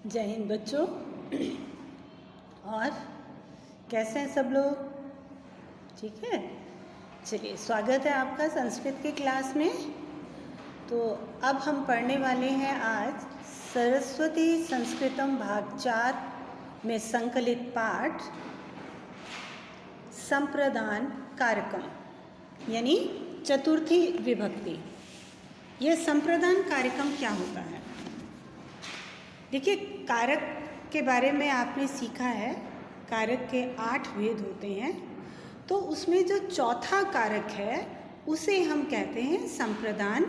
जय हिंद बच्चों। और कैसे हैं सब लोग? ठीक है, चलिए स्वागत है आपका संस्कृत की क्लास में। तो अब हम पढ़ने वाले हैं आज सरस्वती संस्कृतम भाग 4 में संकलित पाठ संप्रदान कार्यक्रम यानी चतुर्थी विभक्ति। यह संप्रदान कार्यक्रम क्या होता है? देखिए, कारक के बारे में आपने सीखा है। कारक के 8 भेद होते हैं, तो उसमें जो चौथा कारक है उसे हम कहते हैं संप्रदान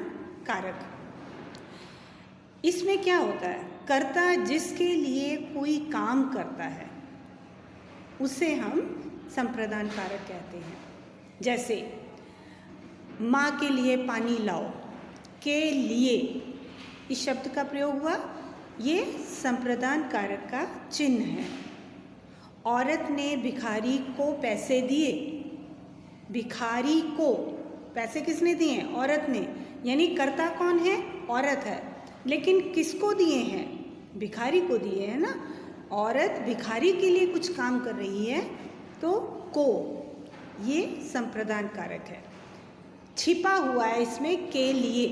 कारक। इसमें क्या होता है? कर्ता जिसके लिए कोई काम करता है उसे हम संप्रदान कारक कहते हैं। जैसे माँ के लिए पानी लाओ, के लिए इस शब्द का प्रयोग हुआ, ये संप्रदान कारक का चिन्ह है। औरत ने भिखारी को पैसे दिए, भिखारी को पैसे किसने दिए? औरत ने, यानी कर्ता कौन है? औरत है। लेकिन किसको दिए हैं? भिखारी को दिए हैं ना। औरत भिखारी के लिए कुछ काम कर रही है तो को, ये संप्रदान कारक है। छिपा हुआ है इसमें के लिए,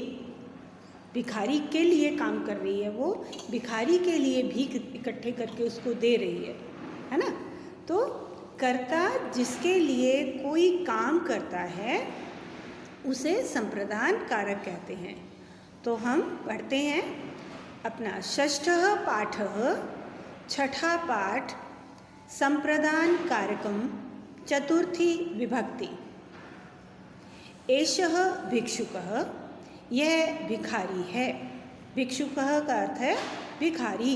भिखारी के लिए काम कर रही है, वो भिखारी के लिए भीख इकट्ठे करके उसको दे रही है ना। तो कर्ता जिसके लिए कोई काम करता है उसे संप्रदान कारक कहते हैं। तो हम पढ़ते हैं अपना षष्ठः पाठः, छठा पाठ संप्रदान कारकम चतुर्थी विभक्ति। एषः भिक्षुकः, यह भिखारी है। भिक्षुकः का अर्थ है भिखारी।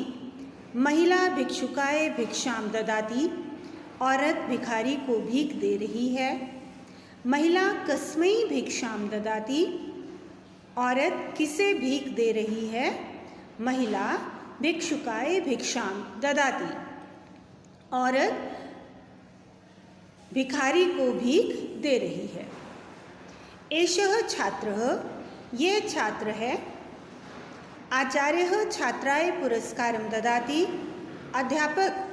महिला भिक्षुकाय भिक्षाम ददाति, औरत भिखारी को भीख दे रही है। महिला कस्मै भिक्षाम ददाति, औरत किसे भीख दे रही है? महिला भिक्षुकाय भिक्षाम ददाति, औरत भिखारी को भीख दे रही है। एषः छात्रः, ये छात्र है। आचार्यः छात्राय पुरस्कारं ददाति, अध्यापक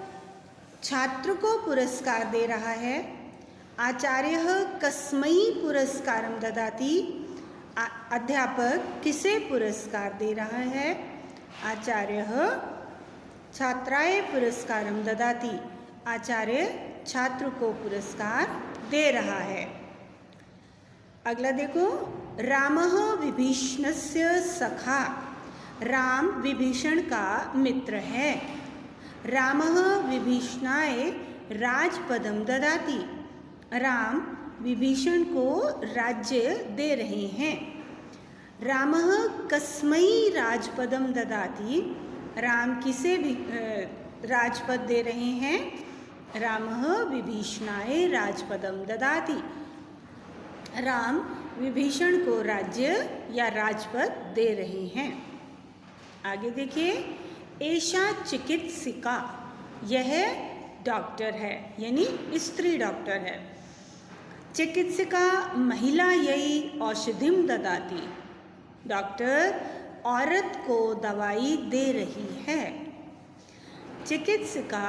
छात्र को पुरस्कार दे रहा है। आचार्यः कस्मै पुरस्कारं ददाति, अध्यापक किसे पुरस्कार दे रहा है? आचार्यः छात्राय पुरस्कारं ददाति, आचार्य छात्र को पुरस्कार दे रहा है। अगला देखो, रामः विभीषणस्य सखा, राम विभीषण का मित्र है। रामः विभीषणाय राजपदम ददाति, राम विभीषण को राज्य दे रहे हैं। रामः कस्मै राजपदम ददाति, राम किसे राजपद दे रहे हैं? रामः विभीषणाय राजपदम ददाति, राम विभीषण को राज्य या राजपद दे रहे हैं। आगे देखिए, एषा चिकित्सिका, यह डॉक्टर है यानी स्त्री डॉक्टर है। चिकित्सिका महिला यही औषधिम ददाति, डॉक्टर औरत को दवाई दे रही है। चिकित्सिका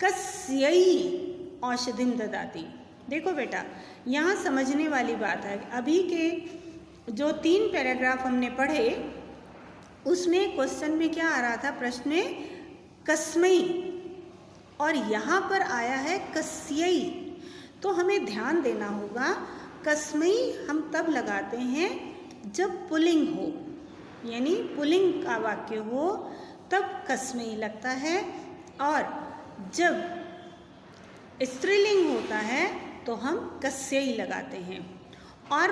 कस्यै औषधिम ददाति। देखो बेटा, यहाँ समझने वाली बात है, अभी के जो 3 पैराग्राफ हमने पढ़े उसमें क्वेश्चन में क्या आ रहा था? प्रश्न में कस्मै, और यहाँ पर आया है कस्यै। तो हमें ध्यान देना होगा, कस्मै हम तब लगाते हैं जब पुल्लिंग हो, यानी पुल्लिंग का वाक्य हो तब कस्मै लगता है, और जब स्त्रीलिंग होता है तो हम कस्यै लगाते हैं। और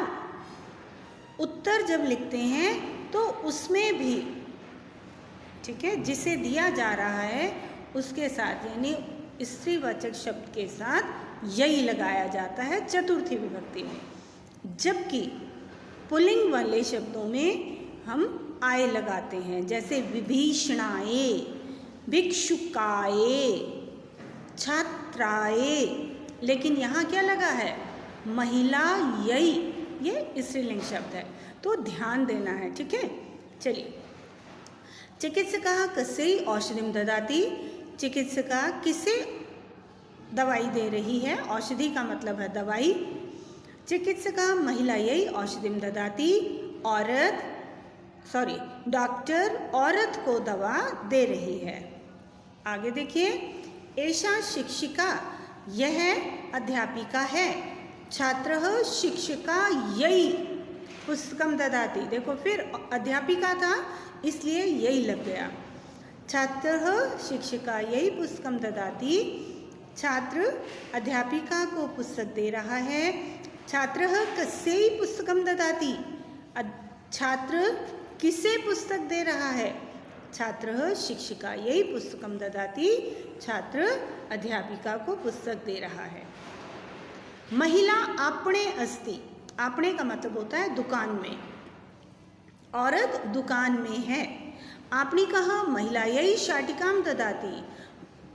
उत्तर जब लिखते हैं तो उसमें भी, ठीक है, जिसे दिया जा रहा है उसके साथ यानी स्त्रीवाचक शब्द के साथ यही लगाया जाता है चतुर्थी विभक्ति में। जबकि पुल्लिंग वाले शब्दों में हम आय लगाते हैं, जैसे विभीषणाय, भिक्षुकाय, छात्राय। लेकिन यहाँ क्या लगा है? महिला यही, ये स्त्रीलिंग शब्द है, तो ध्यान देना है। ठीक है, चलिए चिकित्सकः कस्यै औषधिं ददाति, चिकित्सिका किसे दवाई दे रही है, औषधि का मतलब है दवाई। चिकित्सका महिलायै औषधिं ददाति, डॉक्टर औरत को दवा दे रही है। आगे देखिए, एषा शिक्षिका, यह अध्यापिका है। छात्रः शिक्षिकायै पुस्तकं ददाति, देखो फिर अध्यापिका था इसलिए यही लग गया। छात्रः शिक्षिकायै पुस्तकं ददाति, छात्र अध्यापिका को पुस्तक दे रहा है। छात्रः कस्यै पुस्तकं ददाति, छात्र किसे पुस्तक दे रहा है। छात्रः शिक्षिकायै पुस्तकं ददाति, छात्र अध्यापिका को पुस्तक दे रहा है। महिला आपणे अस्ति, आपणे का मतलब होता है दुकान में, औरत दुकान में है। आपणिकः महिलायै शाटिकां ददाति,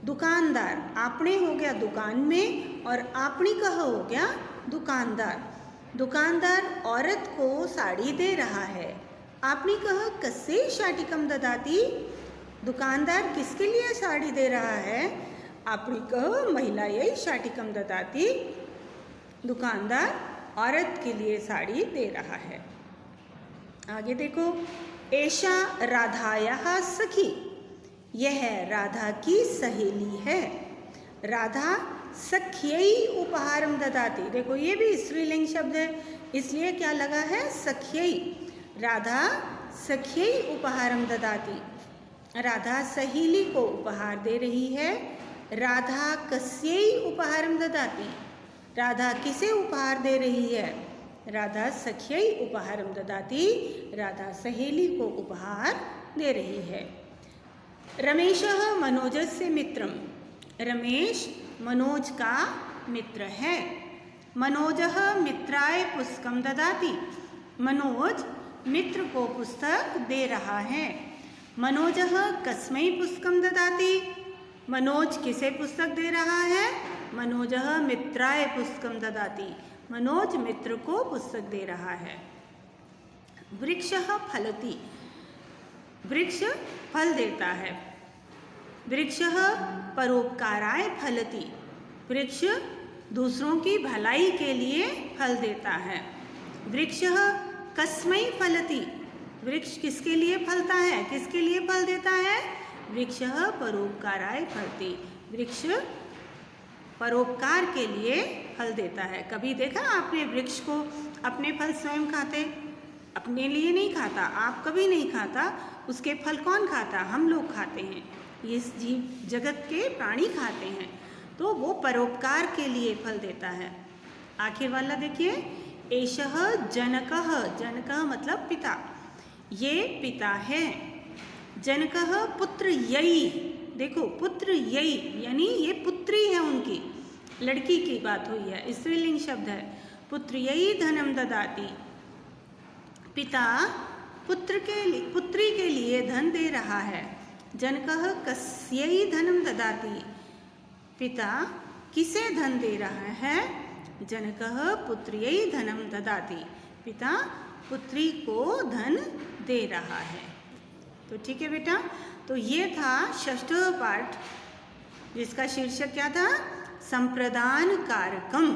दुकानदार, आपणे हो गया दुकान में और आपणिकः हो गया दुकानदार। दुकानदार औरत को साड़ी दे रहा है। आपणिकः कस्यै शाटिकां ददाति, दुकानदार किसके लिए साड़ी दे रहा है। आपणिकः महिलायै शाटिकां ददाति, दुकानदार औरत के लिए साड़ी दे रहा है। आगे देखो, एषा राधायाः सखी, यह राधा की सहेली है। राधा सख्यै उपहारं ददाति, देखो ये भी स्त्रीलिंग शब्द है इसलिए क्या लगा है सख्यै। राधा सख्यै उपहारं ददाति, राधा सहेली को उपहार दे रही है। राधा कस्यै उपहारं ददाति, राधा किसे उपहार दे रही है। राधा सख्यै उपहारं ददाति, राधा सहेली को उपहार दे रही है। रमेशः मनोजस्य मित्रं, रमेश मनोज का मित्र है। मनोजः मित्राय पुस्तकं ददाति, मनोज मित्र को पुस्तक दे रहा है। मनोजः कस्मै पुस्तकं ददाति, मनोज किसे पुस्तक दे रहा है। मनोजः मित्राय पुस्तकं ददाति, मनोज मित्र को पुस्तक दे रहा है। वृक्षः फलति, वृक्ष फल देता है। वृक्षः परोपकाराय फलति, वृक्ष दूसरों की भलाई के लिए फल देता है। वृक्षः कस्मै फलति, वृक्ष किसके लिए फलता है, किसके लिए फल देता है। वृक्षः परोपकाराय फलति, वृक्ष परोपकार के लिए फल देता है। कभी देखा आपने वृक्ष को अपने फल स्वयं खाते, अपने लिए नहीं खाता, आप कभी नहीं खाता, उसके फल कौन खाता, हम लोग खाते हैं, ये जीव जगत के प्राणी खाते हैं, तो वो परोपकार के लिए फल देता है। आखिर वाला देखिए, एषः जनकः, जनकः मतलब पिता, ये पिता है। जनकः पुत्रयै, देखो पुत्रयै यानी ये पुत्री है उनकी, लड़की की बात हुई है, स्त्रीलिंग शब्द है। पुत्र्यै धनं ददाति, पिता पुत्री के लिए धन दे रहा है। जनकः कस्यै धनं ददाति, पिता किसे धन दे रहा है। जनकः पुत्र्यै धनं ददाति, पिता पुत्री को धन दे रहा है। तो ठीक है बेटा, तो ये था षष्ठ पाठ जिसका शीर्षक क्या था, संप्रदान कारकम।